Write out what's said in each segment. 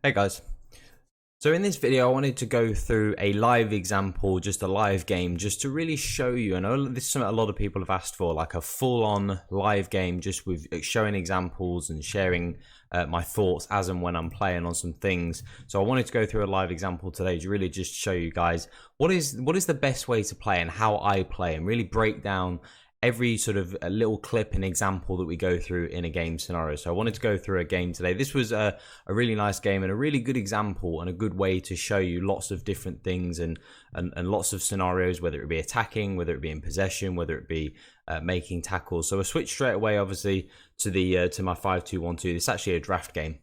Hey guys, so in this video I wanted to go through a live example, just a live game, just to really show you. I know this is something a lot of people have asked for, like a full-on live game just with showing examples and sharing my thoughts as and when I'm playing on some things. So I wanted to go through a live example today to really just show you guys what is the best way to play and how I play, and really break down every sort of a little clip and example that we go through in a game scenario. So I wanted to go through a game today. This was a really nice game and a really good example and a good way to show you lots of different things and lots of scenarios, whether it be attacking, whether it be in possession, whether it be making tackles. So I switched straight away, obviously, to the to my 5-2-1-2. It's actually a draft game.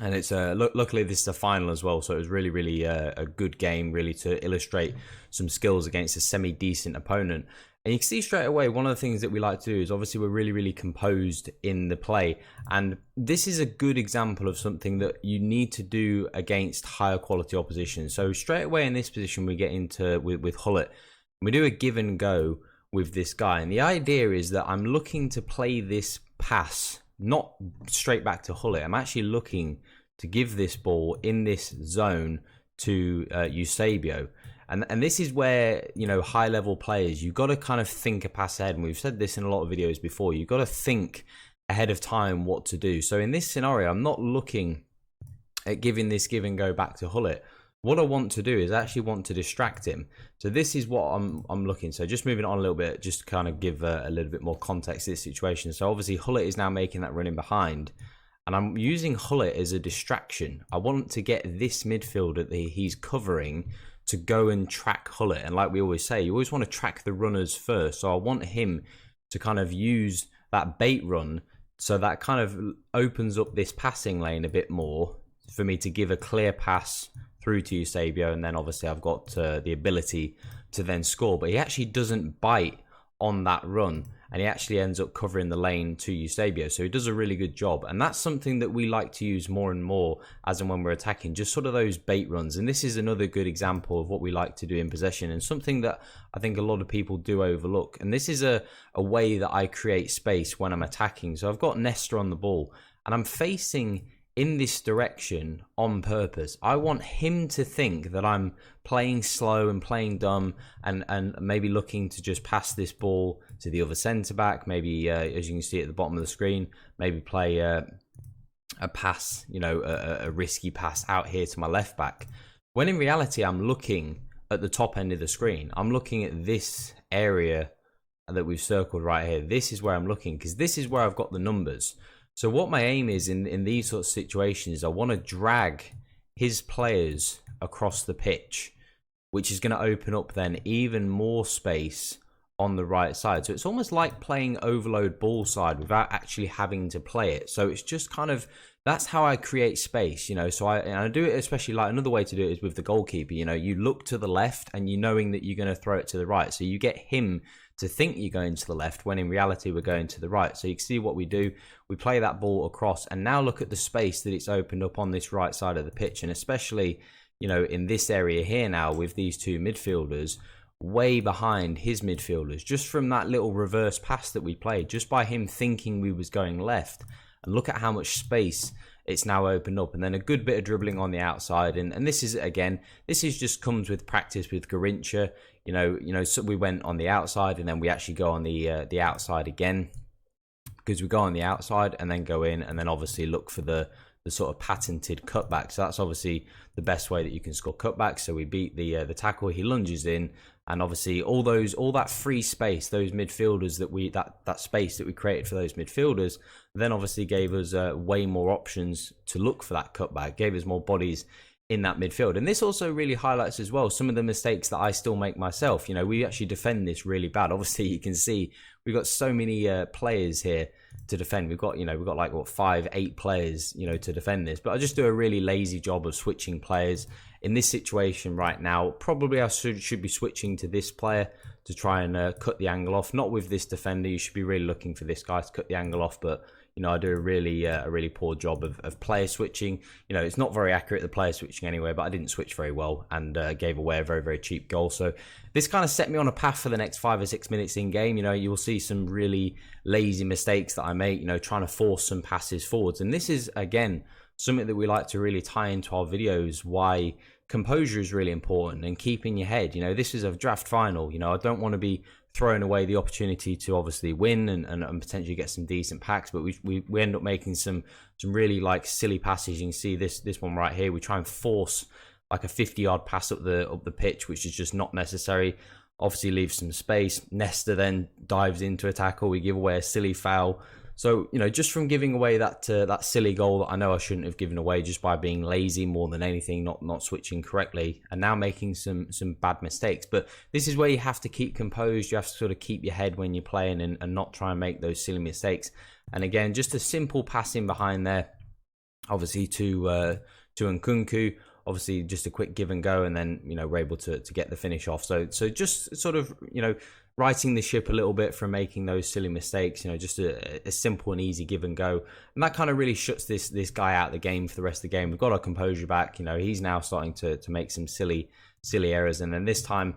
And it's luckily this is a final as well, so it was really a good game, really, to illustrate some skills against a semi-decent opponent. And you can see straight away, one of the things that we like to do is obviously we're really composed in the play. And this is a good example of something that you need to do against higher quality opposition. So straight away in this position, we get into with Hullet. We do a give and go with this guy. And the idea is that I'm looking to play this pass, not straight back to Hullet. I'm actually looking to give this ball in this zone to Eusebio. And this is where, you know, high level players, you've got to kind of think a pass ahead. And we've said this in a lot of videos before. You've got to think ahead of time what to do. So in this scenario, I'm not looking at giving this give and go back to Hullet. What I want to do is actually want to distract him. So this is what I'm looking. So just moving on a little bit, just to kind of give a little bit more context to this situation. So obviously Hullet is now making that running behind. And I'm using Hullet as a distraction. I want to get this midfielder that he's covering to go and track Hullet. And like we always say, you always want to track the runners first. So I want him to kind of use that bait run, so that kind of opens up this passing lane a bit more for me to give a clear pass through to Eusebio. And then obviously I've got the ability to then score. But he actually doesn't bite on that run, and he actually ends up covering the lane to Eusebio. So he does a really good job. And that's something that we like to use more and more as and when we're attacking, just sort of those bait runs. And this is another good example of what we like to do in possession, and something that I think a lot of people do overlook. And this is a way that I create space when I'm attacking. So I've got Nesta on the ball and I'm facing in this direction on purpose. I want him to think that I'm playing slow and playing dumb, and maybe looking to just pass this ball to the other centre back. Maybe as you can see at the bottom of the screen, maybe play a pass, you know, a risky pass out here to my left back. When in reality, I'm looking at the top end of the screen. I'm looking at this area that we've circled right here. This is where I'm looking, because this is where I've got the numbers. So what my aim is in these sorts of situations, I want to drag his players across the pitch, which is going to open up then even more space on the right side. So it's almost like playing overload ball side without actually having to play it. So it's just kind of, that's how I create space, you know. So I do it, especially like another way to do it is with the goalkeeper. You know, you look to the left and you knowing that you're going to throw it to the right. So you get him to think you're going to the left when in reality we're going to the right. So you can see what we do. We play that ball across, and now look at the space that it's opened up on this right side of the pitch. And especially, you know, in this area here now with these two midfielders way behind his midfielders, just from that little reverse pass that we played, just by him thinking we was going left. And look at how much space it's now opened up. And then a good bit of dribbling on the outside. And this is, again, this is just comes with practice with Garincha. You know, so we went on the outside and then we actually go on the outside again, because we go on the outside and then go in and then obviously look for the sort of patented cutback. So that's obviously the best way that you can score cutbacks. So we beat the tackle, he lunges in, and obviously all that free space, those midfielders that space that we created for those midfielders, then obviously gave us way more options to look for that cutback, gave us more bodies in that midfield. And this also really highlights as well some of the mistakes that I still make myself. You know, we actually defend this really bad. Obviously you can see we've got so many players here to defend. We've got like what, 5-8 players, you know, to defend this. But I just do a really lazy job of switching players. In this situation right now, probably I should be switching to this player to try and cut the angle off. Not with this defender. You should be really looking for this guy to cut the angle off, but you know, I do a really poor job of player switching. You know, it's not very accurate, the player switching anyway, but I didn't switch very well and gave away a very cheap goal. So this kind of set me on a path for the next 5 or 6 minutes in game. You know, you'll see some really lazy mistakes that I make, you know, trying to force some passes forwards. And this is, again, something that we like to really tie into our videos, why composure is really important and keeping your head. You know, this is a draft final. You know, I don't want to be throwing away the opportunity to obviously win and potentially get some decent packs, but we end up making some really like silly passes. You can see this one right here. We try and force like a 50-yard pass up the pitch, which is just not necessary. Obviously leaves some space. Nesta then dives into a tackle. We give away a silly foul. So, you know, just from giving away that silly goal that I know I shouldn't have given away, just by being lazy more than anything, not switching correctly, and now making some bad mistakes. But this is where you have to keep composed. You have to sort of keep your head when you're playing and not try and make those silly mistakes. And again, just a simple passing behind there, obviously to Nkunku. Obviously, just a quick give and go, and then, you know, we're able to get the finish off. So just sort of, you know, righting the ship a little bit from making those silly mistakes. You know, just a simple and easy give and go, and that kind of really shuts this guy out of the game for the rest of the game. We've got our composure back. You know, he's now starting to make some silly errors, and then this time,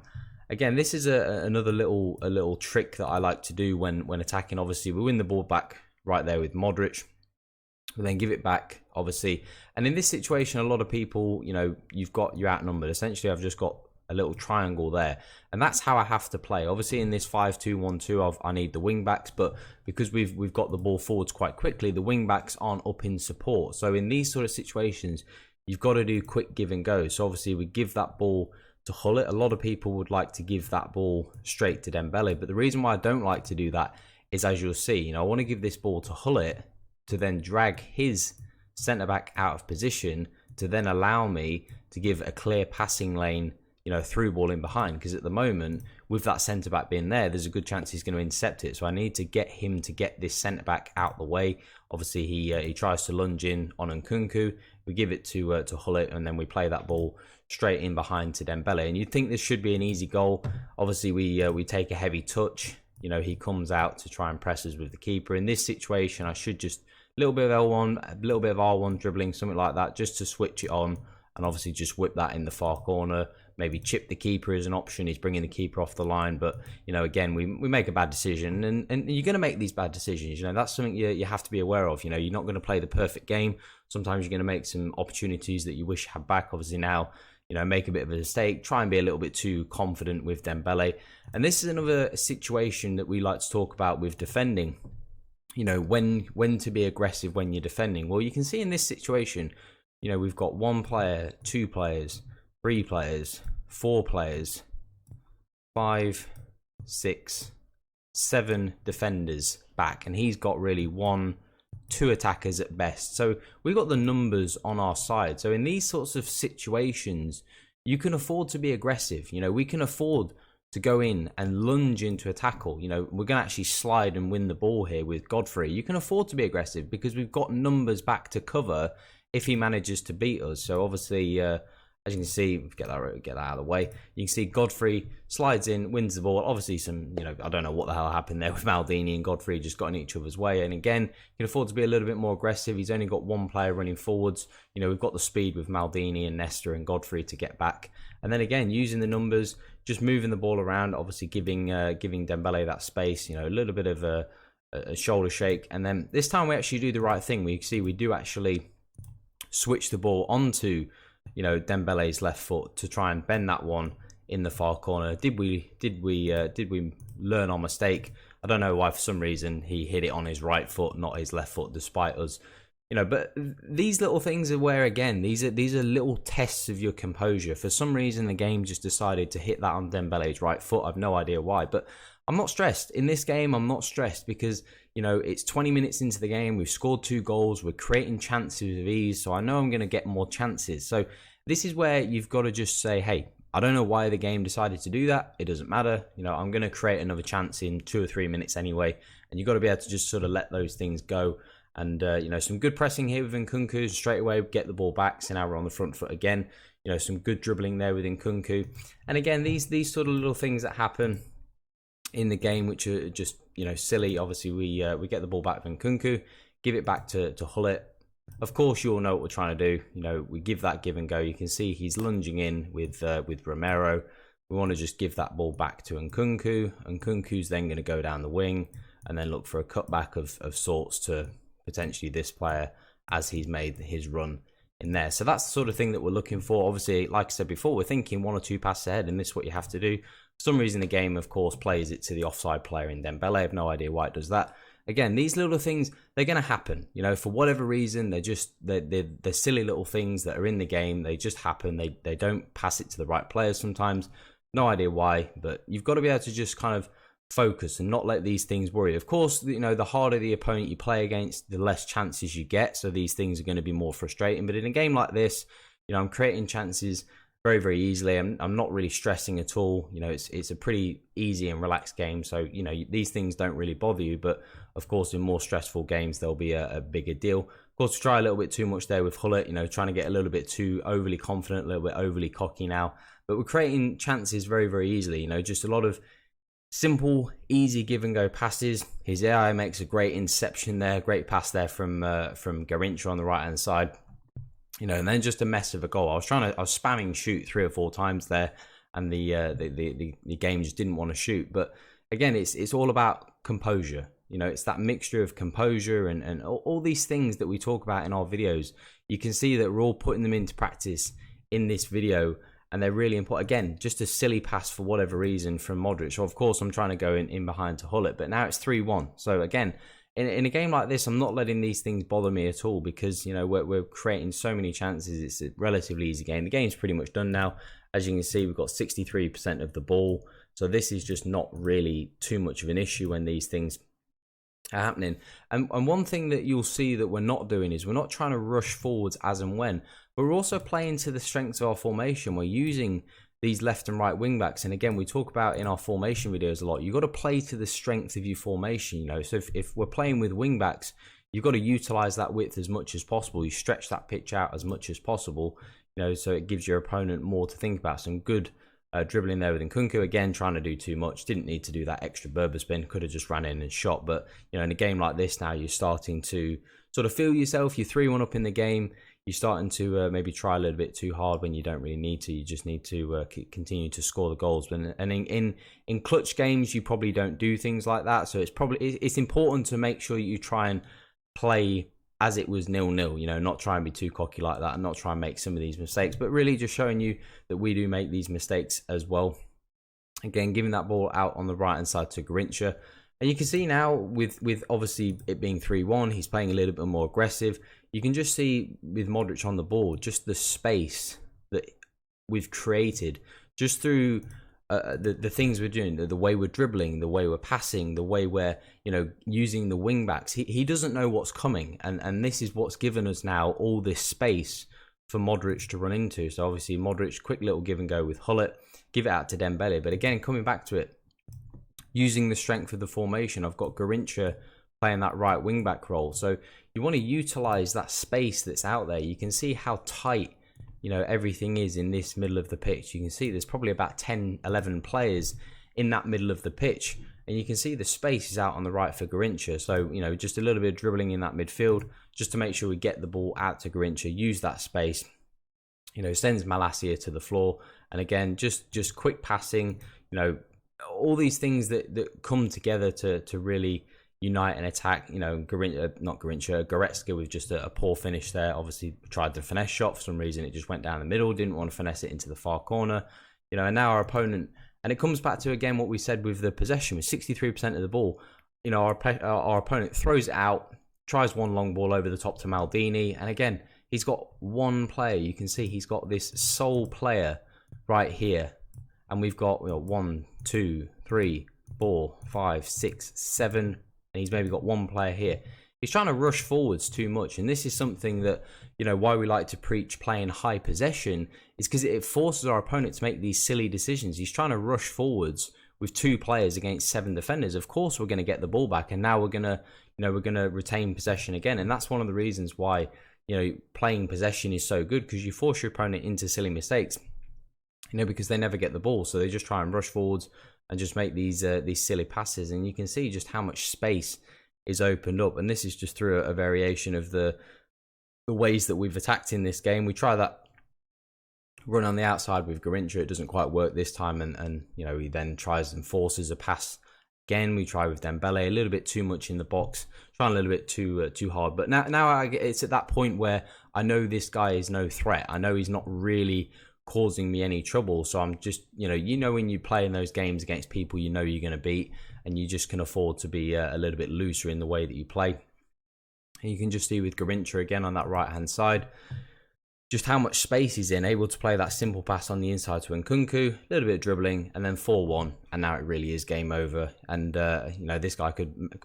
again, this is another little trick that I like to do when attacking. Obviously, we win the ball back right there with Modric. We then give it back, obviously. And in this situation, a lot of people, you know, you're outnumbered. Essentially, I've just got a little triangle there. And that's how I have to play. Obviously, in this 5-2-1-2, I need the wing backs. But because we've got the ball forwards quite quickly, the wing backs aren't up in support. So in these sort of situations, you've got to do quick give and go. So obviously, we give that ball to Hullet. A lot of people would like to give that ball straight to Dembele. But the reason why I don't like to do that is, as you'll see, you know, I want to give this ball to Hullet to then drag his centre-back out of position to then allow me to give a clear passing lane, you know, through ball in behind. Because at the moment, with that centre-back being there's a good chance he's going to intercept it. So I need to get him to get this centre-back out the way. Obviously, he tries to lunge in on Nkunku. We give it to Hullet, and then we play that ball straight in behind to Dembele. And you'd think this should be an easy goal. Obviously, we take a heavy touch. You know, he comes out to try and press us with the keeper. In this situation, I should just a little bit of L1, a little bit of R1 dribbling, something like that, just to switch it on, and obviously just whip that in the far corner. Maybe chip the keeper as an option. He's bringing the keeper off the line, but, you know, again, we make a bad decision, and you're going to make these bad decisions. You know, that's something you have to be aware of. You know, you're not going to play the perfect game. Sometimes you're going to make some opportunities that you wish you had back. Obviously now, you know, make a bit of a mistake, try and be a little bit too confident with Dembele. And this is another situation that we like to talk about with defending. You know, when to be aggressive when you're defending. Well, you can see in this situation, you know, we've got 1 player, 2 players, 3 players, 4 players, 5, 6, 7 defenders back, and he's got really 1, 2 attackers at best. So we've got the numbers on our side. So in these sorts of situations, you can afford to be aggressive. You know, we can afford to go in and lunge into a tackle. You know, we're going to actually slide and win the ball here with Godfrey. You can afford to be aggressive because we've got numbers back to cover if he manages to beat us. So obviously, as you can see, get that out of the way. You can see Godfrey slides in, wins the ball. Obviously, you know, I don't know what the hell happened there with Maldini and Godfrey just got in each other's way. And again, you can afford to be a little bit more aggressive. He's only got 1 player running forwards. You know, we've got the speed with Maldini and Nesta and Godfrey to get back. And then again, using the numbers, just moving the ball around, obviously giving Dembele that space. You know, a little bit of a shoulder shake. And then this time we actually do the right thing. We see we do actually switch the ball onto, you know, Dembele's left foot to try and bend that one in the far corner. Did we learn our mistake? I don't know why for some reason he hit it on his right foot, not his left foot, despite us. You know, but these little things are where, again, these are little tests of your composure. For some reason, the game just decided to hit that on Dembele's right foot. I've no idea why, but I'm not stressed. In this game, I'm not stressed because, you know, it's 20 minutes into the game. We've scored 2 goals. We're creating chances of ease. So I know I'm going to get more chances. So this is where you've got to just say, hey, I don't know why the game decided to do that. It doesn't matter. You know, I'm going to create another chance in 2 or 3 minutes anyway. And you've got to be able to just sort of let those things go. And, you know, some good pressing here with Nkunku. Straight away, get the ball back. So now we're on the front foot again. You know, some good dribbling there with Nkunku. And again, these sort of little things that happen in the game, which are just, you know, silly. Obviously, we get the ball back from Nkunku, give it back to Hullet. Of course, you all know what we're trying to do. You know, we give that give and go. You can see he's lunging in with Romero. We want to just give that ball back to Nkunku. Nkunku's then going to go down the wing and then look for a cutback of sorts to potentially this player. as he's made his run in there. So that's the sort of thing that we're looking for. Obviously, like I said before, we're thinking 1 or 2 passes ahead, and this is what you have to do. For some reason, the game, of course, plays it to the offside player in Dembele. I have no idea why it does that. Again, these little things, they're going to happen. You know, for whatever reason, they're silly little things that are in the game. They just happen. They don't pass it to the right players sometimes. No idea why, but you've got to be able to just kind of focus and not let these things worry. Of course, you know, the harder the opponent you play against, the less chances you get. So these things are going to be more frustrating. But in a game like this, you know, I'm creating chances very, very easily. I'm not really stressing at all. You know, it's a pretty easy and relaxed game. So, you know, these things don't really bother you. But of course, in more stressful games, there'll be a bigger deal. Of course, try a little bit too much there with Hullet, you know, trying to get a little bit too overly confident, a little bit overly cocky now. But we're creating chances very, very easily. You know, just a lot of simple, easy give and go passes. His AI makes a great interception there, great pass there from Garrincha on the right hand side. You know, and then just a mess of a goal. I was spamming shoot 3 or 4 times there, and the game just didn't want to shoot. But again, it's all about composure. You know, it's that mixture of composure and all these things that we talk about in our videos. You can see that we're all putting them into practice in this video, and they're really important. Again, just a silly pass for whatever reason from Modric. So of course, I'm trying to go in behind to Hullet, but now it's 3-1. So again, in a game like this, I'm not letting these things bother me at all because, you know, we're creating so many chances. It's a relatively easy game. The game's pretty much done now. As you can see, we've got 63% of the ball. So this is just not really too much of an issue when these things are happening. And one thing that you'll see that we're not doing is we're not trying to rush forwards as and when, but we're also playing to the strengths of our formation. We're using these left and right wing backs, and again, we talk about in our formation videos a lot. You've got to play to the strength of your formation. You know, so if we're playing with wing backs, you've got to utilize that width as much as possible. You stretch that pitch out as much as possible. You know, so it gives your opponent more to think about. Some good dribbling there with Nkunku, again trying to do too much. Didn't need to do that extra Berber spin. Could have just ran in and shot. But you know, in a game like this now, you're starting to sort of feel yourself. You're 3-1 up in the game. You're starting to maybe try a little bit too hard when you don't really need to. You just need to continue to score the goals. And in clutch games, you probably don't do things like that. So it's important to make sure you try and play as it was 0-0. You know, not try and be too cocky like that, and not try and make some of these mistakes. But really, just showing you that we do make these mistakes as well. Again, giving that ball out on the right hand side to Garrincha. And you can see now with obviously it being 3-1, he's playing a little bit more aggressive. You can just see with Modric on the ball, just the space that we've created just through the things we're doing, the way we're dribbling, the way we're passing, the way we're, you know, using the wing backs. He doesn't know what's coming, and this is what's given us now all this space for Modric to run into. So obviously Modric, quick little give and go with Hullet, give it out to Dembele. But again, coming back to it, using the strength of the formation, I've got Garrincha playing that right wing back role. So you want to utilize that space that's out there. You can see how tight, you know, everything is in this middle of the pitch. You can see there's probably about 10, 11 players in that middle of the pitch. And you can see the space is out on the right for Garrincha. So, you know, just a little bit of dribbling in that midfield just to make sure we get the ball out to Garrincha, use that space, you know, sends Malacia to the floor. And again, just quick passing, you know, all these things that come together to really unite and attack. You know, Goretzka with just a poor finish there. Obviously tried the finesse shot. For some reason, it just went down the middle. Didn't want to finesse it into the far corner. You know, and now our opponent, and it comes back to, again, what we said with the possession, with 63% of the ball. You know, our opponent throws it out, tries one long ball over the top to Maldini. And again, he's got one player. You can see he's got this sole player right here. And we've got, you know, 1, 2, 3, 4, 5, 6, 7, and he's maybe got one player here. He's trying to rush forwards too much, and this is something that, you know, why we like to preach playing high possession is because it forces our opponent to make these silly decisions. He's trying to rush forwards with 2 players against 7 defenders. Of course, we're going to get the ball back, and now we're going to retain possession again, and that's one of the reasons why, you know, playing possession is so good, because you force your opponent into silly mistakes. You know, because they never get the ball, so they just try and rush forwards and just make these silly passes. And you can see just how much space is opened up. And this is just through a variation of the ways that we've attacked in this game. We try that run on the outside with Garrincha. It doesn't quite work this time, and you know, he then tries and forces a pass Again, we try with Dembele, a little bit too much in the box, trying a little bit too hard. But now it's at that point where I know this guy is no threat. I know he's not really causing me any trouble. So I'm just, when you play in those games against people you know you're going to beat, and you just can afford to be a little bit looser in the way that you play. And you can just see with Garrincha again on that right-hand side, just how much space he's in, able to play that simple pass on the inside to Nkunku, a little bit of dribbling, and then 4-1, and now it really is game over. And, this guy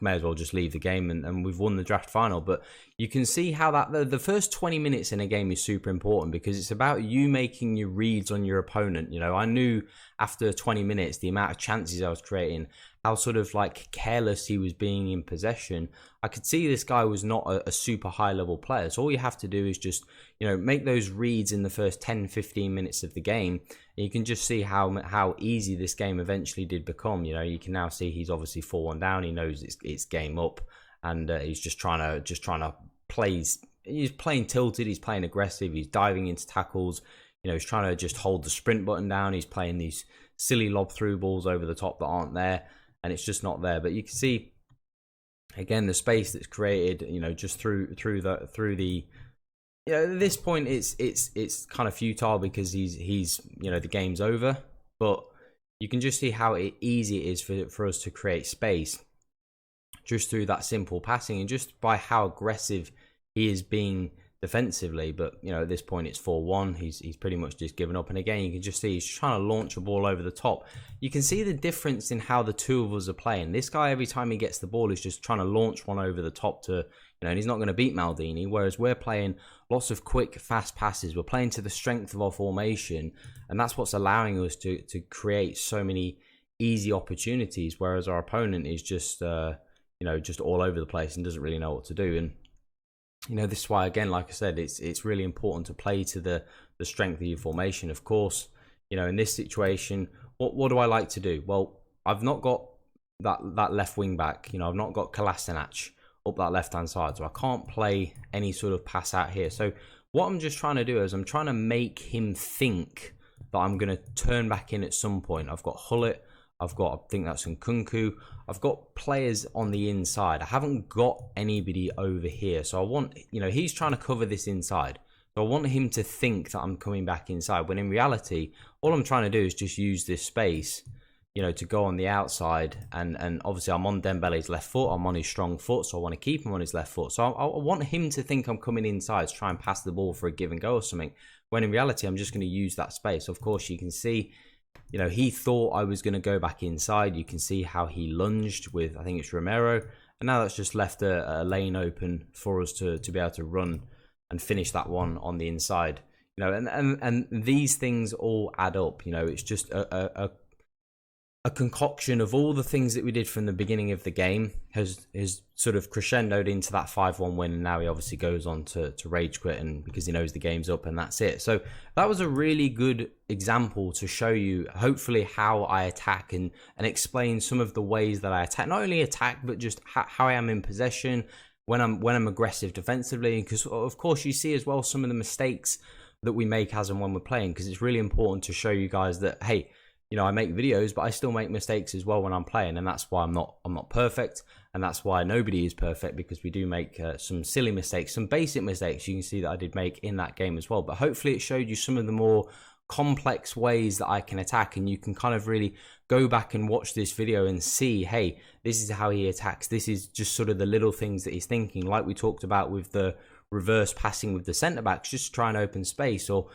may as well just leave the game, and we've won the draft final. But you can see how that the first 20 minutes in a game is super important, because it's about you making your reads on your opponent. I knew after 20 minutes, the amount of chances I was creating, how sort of like careless he was being in possession. I could see this guy was not a super high level player. So all you have to do is just, make those reads in the first 10-15 minutes of the game. And you can just see how easy this game eventually did become. You can now see he's obviously 4-1 down. He knows it's game up, and he's just trying to play. He's playing tilted. He's playing aggressive. He's diving into tackles. He's trying to just hold the sprint button down. He's playing these silly lob through balls over the top that aren't there, and it's just not there. But you can see again the space that's created, just through the at this point it's kind of futile, because he's the game's over. But you can just see how easy it is for us to create space just through that simple passing, and just by how aggressive he is being defensively. But at this point it's 4-1. He's pretty much just given up. And again, you can just see he's trying to launch a ball over the top. You can see the difference in how the two of us are playing. This guy, every time he gets the ball, is just trying to launch one over the top to, and he's not going to beat Maldini. Whereas we're playing lots of quick, fast passes. We're playing to the strength of our formation, and that's what's allowing us to create so many easy opportunities. Whereas our opponent is just just all over the place and doesn't really know what to do. And this is why, again, like I said, it's really important to play to the strength of your formation. Of course, in this situation, what do I like to do? Well, I've not got that left wing back. I've not got Kolasinac up that left hand side, so I can't play any sort of pass out here. So what I'm just trying to do is I'm trying to make him think that I'm going to turn back in at some point. I've got Hullet. I've got, I think that's Nkunku. I've got players on the inside. I haven't got anybody over here. So I want, he's trying to cover this inside. So I want him to think that I'm coming back inside, when in reality, all I'm trying to do is just use this space, to go on the outside. And obviously I'm on Dembele's left foot. I'm on his strong foot. So I want to keep him on his left foot. So I want him to think I'm coming inside to try and pass the ball for a give and go or something, when in reality, I'm just going to use that space. Of course, you can see, he thought I was going to go back inside. You can see how he lunged with, I think it's Romero. And now that's just left a lane open for us to be able to run and finish that one on the inside. And these things all add up. It's just a concoction of all the things that we did from the beginning of the game has sort of crescendoed into that 5-1 win, and now he obviously goes on to rage quit, and because he knows the game's up, and that's it. So that was a really good example to show you, hopefully, how I attack and explain some of the ways that I attack. Not only attack, but just how I am in possession, when I'm aggressive defensively, because of course you see as well some of the mistakes that we make as and when we're playing, because it's really important to show you guys that, hey, I make videos, but I still make mistakes as well when I'm playing, and that's why I'm not perfect, and that's why nobody is perfect, because we do make some silly mistakes, some basic mistakes. You can see that I did make in that game as well, but hopefully it showed you some of the more complex ways that I can attack, and you can kind of really go back and watch this video and see, hey, this is how he attacks. This is just sort of the little things that he's thinking, like we talked about with the reverse passing with the centre backs, just try and open space, or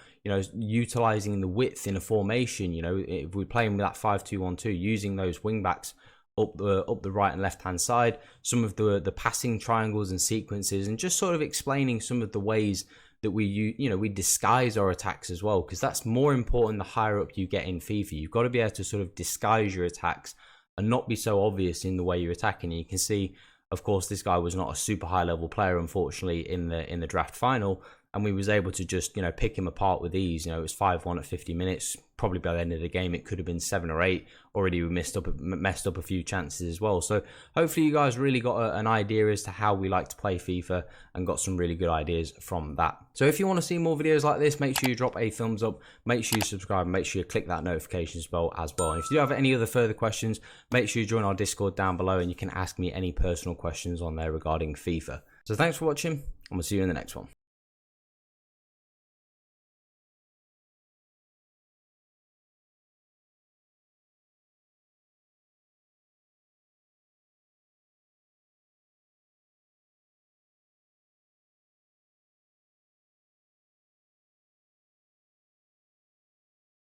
utilizing the width in a formation. If we're playing with that 5-2-1-2, using those wing backs up the right and left hand side, some of the passing triangles and sequences, and just sort of explaining some of the ways that we disguise our attacks as well, because that's more important the higher up you get in FIFA. You've got to be able to sort of disguise your attacks and not be so obvious in the way you're attacking. And you can see, of course, this guy was not a super high level player, unfortunately, in the draft final. and we was able to just, you know, pick him apart with ease. You know, it was 5-1 at 50 minutes. Probably by the end of the game, it could have been 7 or 8. Already we messed up a few chances as well. So hopefully you guys really got an idea as to how we like to play FIFA and got some really good ideas from that. So if you want to see more videos like this, make sure you drop a thumbs up, make sure you subscribe, and make sure you click that notifications bell as well. And if you do have any other further questions, make sure you join our Discord down below and you can ask me any personal questions on there regarding FIFA. So thanks for watching, and we'll see you in the next one.